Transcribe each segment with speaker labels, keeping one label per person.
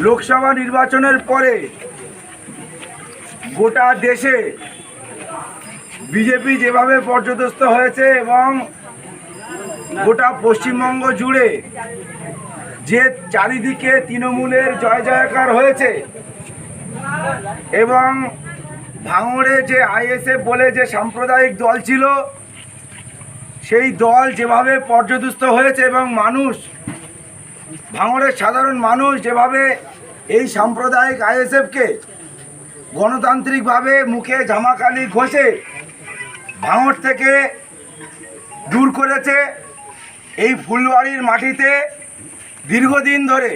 Speaker 1: লোকসভা নির্বাচনের পরে গোটা দেশে বিজেপি যেভাবে পর্যদস্ত হয়েছে এবং গোটা পশ্চিমবঙ্গ জুড়ে যে চারিদিকে তৃণমূলের জয় জয়কার হয়েছে এবং ভাঙড়ে যে আইএসএফ বলে যে সাম্প্রদায়িক দল ছিল সেই দল যেভাবে পর্যদস্ত হয়েছে এবং মানুষ ভাঙড়ের সাধারণ মানুষ যেভাবে এই সাম্প্রদায়িক আইএসএফকে গণতান্ত্রিকভাবে মুখে জামাকালি ঘষে ভাঙড় থেকে দূর করেছে, এই ফুলবাড়ির মাটিতে দীর্ঘদিন ধরে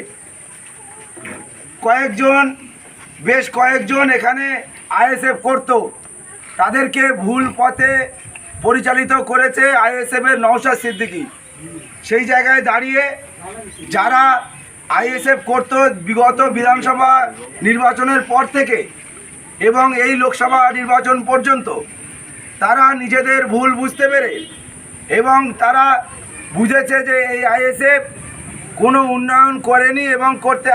Speaker 1: বেশ কয়েকজন এখানে আইএসএফ করত, তাদেরকে ভুল পথে পরিচালিত করেছে আইএসএফের নওশাদ সিদ্দিকী। সেই জায়গায় দাঁড়িয়ে যারা আইএসএফ করত বিগত বিধানসভা নির্বাচনের পর থেকে এবং এই লোকসভা নির্বাচন পর্যন্ত, তারা নিজেদের ভুল বুঝতে পেরে এবং তারা বুঝেছে যে এই আইএসএফ কোনো উন্নয়ন করেনি এবং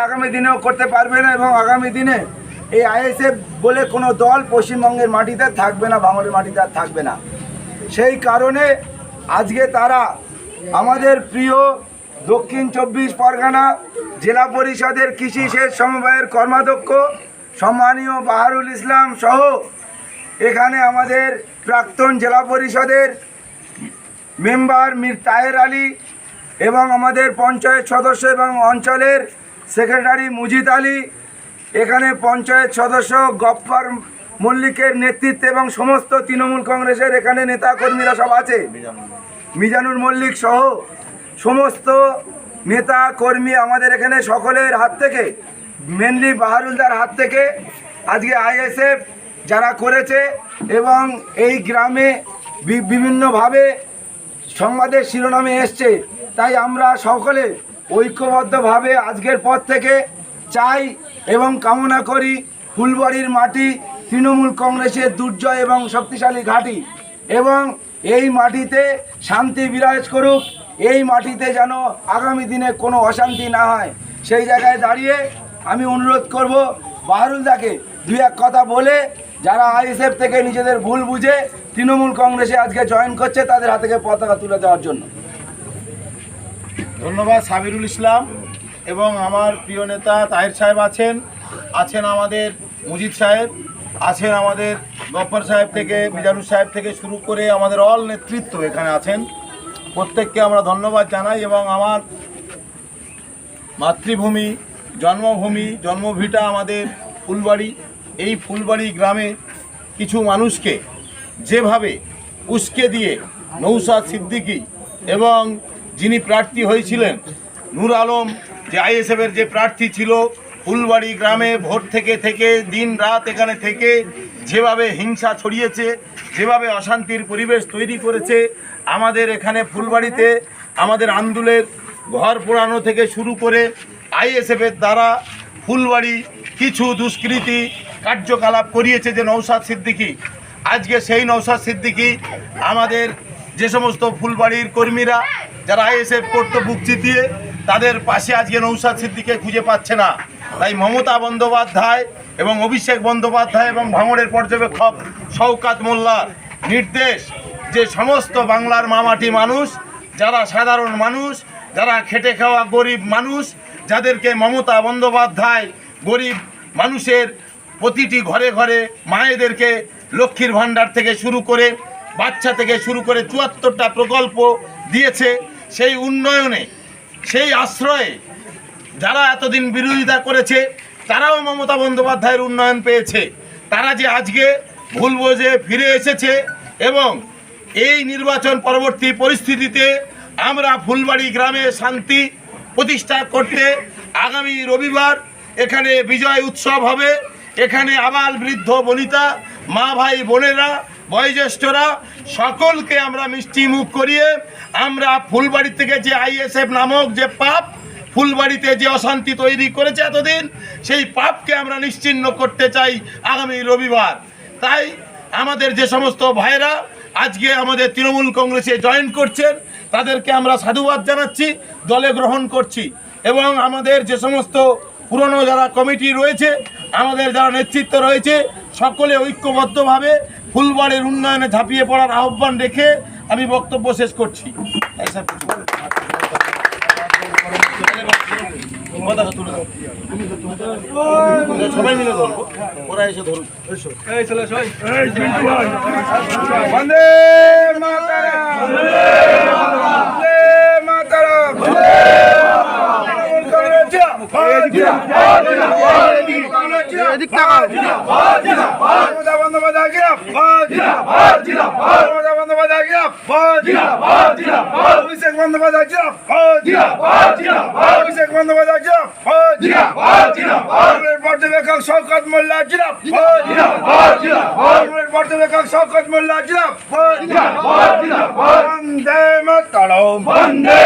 Speaker 1: আগামী দিনেও করতে পারবে না এবং আগামী দিনে এই আইএসএফ বলে কোনো দল পশ্চিমবঙ্গের মাটিতে থাকবে না, ভাঙড়ের মাটিতে আর থাকবে না। সেই কারণে আজকে তারা আমাদের প্রিয় দক্ষিণ 24 পরগনা জেলা পরিষদের কৃষি সেচ সমবায়ের কর্মাধ্যক্ষ সম্মানীয় বাহারুল ইসলাম সহ এখানে আমাদের প্রাক্তন জেলা পরিষদের মেম্বার মীর তাহের আলী এবং আমাদের পঞ্চায়েত সদস্য এবং অঞ্চলের সেক্রেটারি মুজিদ আলী, এখানে পঞ্চায়েত সদস্য গফফার মল্লিকের নেতৃত্বে এবং সমস্ত তৃণমূল কংগ্রেসের এখানে নেতা কর্মীরা সব আছে, মিজানুর মল্লিক সহ সমস্ত নেতা কর্মী আমাদের এখানে সকলের হাত থেকে, মেনলি বাহারুলদার হাত থেকে আজকে আইএসএফ যারা করেছে এবং এই গ্রামে বিভিন্নভাবে সংবাদের শিরোনামে এসছে, তাই আমরা সকলে ঐক্যবদ্ধভাবে আজকের পর থেকে চাই এবং কামনা করি ফুলবাড়ির মাটি তৃণমূল কংগ্রেসের দুর্জয় এবং শক্তিশালী ঘাঁটি এবং এই মাটিতে শান্তি বিরাজ করুক, এই মাটিতে যেন আগামী দিনে কোনো অশান্তি না হয়। সেই জায়গায় দাঁড়িয়ে আমি অনুরোধ করব বাহারুলদাকে দুই এক কথা বলে যারা আইএসএফ থেকে নিজেদের ভুল বুঝে তৃণমূল কংগ্রেসে আজকে জয়েন করছে তাদের হাতে পতাকা তুলে দেওয়ার জন্য।
Speaker 2: ধন্যবাদ সাবিরুল ইসলাম এবং আমার প্রিয় নেতা তাহের সাহেব আছেন আমাদের মুজিদ সাহেব আছেন, আমাদের গফফার সাহেব থেকে মিজানুর সাহেব থেকে শুরু করে আমাদের অল নেতৃত্ব এখানে আছেন। প্রত্যেককে আমরা ধন্যবাদ জানাই এবং আমার মাতৃভূমি জন্মভিটা আমাদের ফুলবাড়ি, এই ফুলবাড়ি গ্রামে কিছু মানুষকে যেভাবে উস্কে দিয়ে নওশাদ সিদ্দিকী এবং যিনি প্রার্থী হয়েছিলেন নূর আলম, যে আইএসএফের যে প্রার্থী ছিল, ফুলবাড়ি গ্রামে ভোট থেকে দিন রাত এখানে থেকে যেভাবে হিংসা ছড়িয়েছে, যেভাবে অশান্তির পরিবেশ তৈরি করেছে, আমাদের এখানে ফুলবাড়িতে আমাদের আন্দোলনের ঘর পোড়ানো থেকে শুরু করে আইএসএফের দ্বারা ফুলবাড়ি কিছু দুষ্কৃতী কার্যকলাপ করিয়েছে যে নওশাদ সিদ্দিকী। আজকে সেই নওশাদ সিদ্দিকী আমাদের যে সমস্ত ফুলবাড়ির কর্মীরা যারা আইএসএফ করতে বুক চিতিয়ে, তাদের পাশে আজকে নওশাদ সিদ্দিকীকে খুঁজে পাচ্ছে না। তাই মমতা বন্দ্যোপাধ্যায় এবং অভিষেক বন্দ্যোপাধ্যায় এবং ভাঙড়ের পর্যবেক্ষক শওকাত মোল্লার নির্দেশ যে সমস্ত বাংলার মামাটি মানুষ, যারা সাধারণ মানুষ, যারা খেটে খাওয়া গরিব মানুষ, যাদেরকে মমতা বন্দ্যোপাধ্যায় গরিব মানুষের প্রতিটি ঘরে ঘরে মায়েদেরকে লক্ষ্মীর ভাণ্ডার থেকে শুরু করে বাচ্চা থেকে শুরু করে ৭৪টা প্রকল্প দিয়েছে, সেই উন্নয়নে সেই আশ্রয়ে যারা এতদিন বিরোধিতা করেছে তারাও মমতা বন্দ্যোপাধ্যায়ের উন্নয়ন পেয়েছে। তারা যে আজকে ভুল বুঝে ফিরে এসেছে এবং এই নির্বাচন পরবর্তী পরিস্থিতিতে আমরা ফুলবাড়ি গ্রামে শান্তি প্রতিষ্ঠা করতে আগামী রবিবার এখানে বিজয় উৎসব হবে এখানে আবাল বৃদ্ধ বনিতা, মা ভাই বোনেরা, বয়োজ্যেষ্ঠরা সকলকে আমরা মিষ্টি মুখ করিয়ে আমরা ফুলবাড়ি থেকে যে আইএসএফ নামক যে পাপ ফুলবাড়িতে যে অশান্তি তৈরি করেছে এতদিন, সেই পাপকে আমরা নিশ্চিহ্ন করতে চাই আগামী রবিবার। তাই আমাদের যে সমস্ত ভাইরা আজকে আমাদের তৃণমূল কংগ্রেসে জয়েন করছেন তাদেরকে আমরা সাধুবাদ জানাচ্ছি, দলে গ্রহণ করছি। এবং আমাদের যে সমস্ত পুরনো যারা কমিটি রয়েছে, আমাদের যারা নেতৃত্ব রয়েছে, সকলে ঐক্যবদ্ধভাবে ফুলবাড়ির উন্নয়নে ঝাঁপিয়ে পড়ার আহ্বান রেখে আমি বক্তব্য শেষ করছি। সবাই মিলে ধরবো, ওরা এসে ধরুন।
Speaker 1: বন্দে মাতরম, বন্দে মাতরম, মমতা বন্দ্যোপাধ্যায় অভিষেক বন্দ্যোপাধ্যায় অভিষেক বন্দ্যোপাধ্যায় পর্যবেক্ষক শওকত মোল্লা পর্যবেক্ষক শওকত মোল্লা বন্দে মাতরম, বন্দে